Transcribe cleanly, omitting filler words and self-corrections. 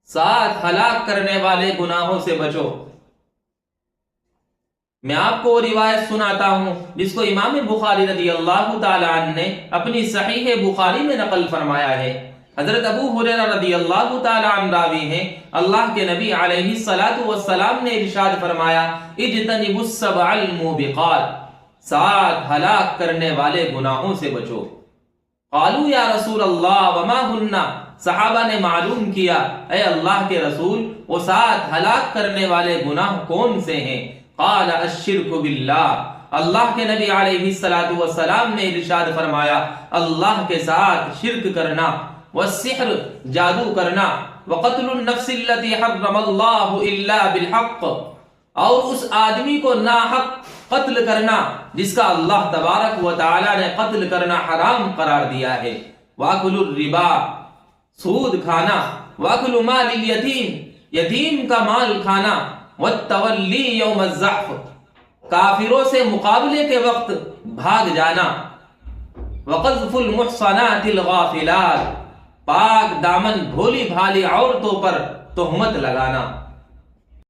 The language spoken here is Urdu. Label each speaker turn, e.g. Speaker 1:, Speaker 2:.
Speaker 1: ساتھ ہلاک کرنے والے گناہوں سے بچو۔ میں آپ کو روایت سناتا ہوں جس کو امام بخاری رضی اللہ تعالی عنہ نے اپنی صحیح بخاری میں نقل فرمایا ہے۔ حضرت ابو ہریرہ رضی اللہ تعالی عنہ راوی ہیں، اللہ کے نبی علیہ الصلوۃ والسلام نے ارشاد فرمایا، اجتنبوا السبع الموبقات، 7 ہلاک کرنے والے گناہوں سے بچو۔ قالوا یا رسول اللہ وما ہن، صحابہ نے معلوم کیا اے اللہ کے رسول وہ 7 ہلاک کرنے والے گناہ کون سے ہیں؟ قال الشرک باللہ، اللہ کے نبی علیہ الصلوۃ والسلام نے ارشاد فرمایا اللہ کے ساتھ شرک کرنا، والسحر جادو کرنا، وقتل النفس التي حرم اللہ الا بالحق، اور اس آدمی کو ناحق قتل کرنا جس کا اللہ تبارک و تعالی نے قتل کرنا حرام قرار دیا ہے، واکل الربا، سود کھانا، واکل مال الیتیم، یتیم کا مال کھانا، والتولی یوم الزحف، کافروں سے مقابلے کے وقت بھاگ جانا، وقذف المحصنات الغافلات، پاک دامن بھولی بھالی عورتوں پر تہمت لگانا۔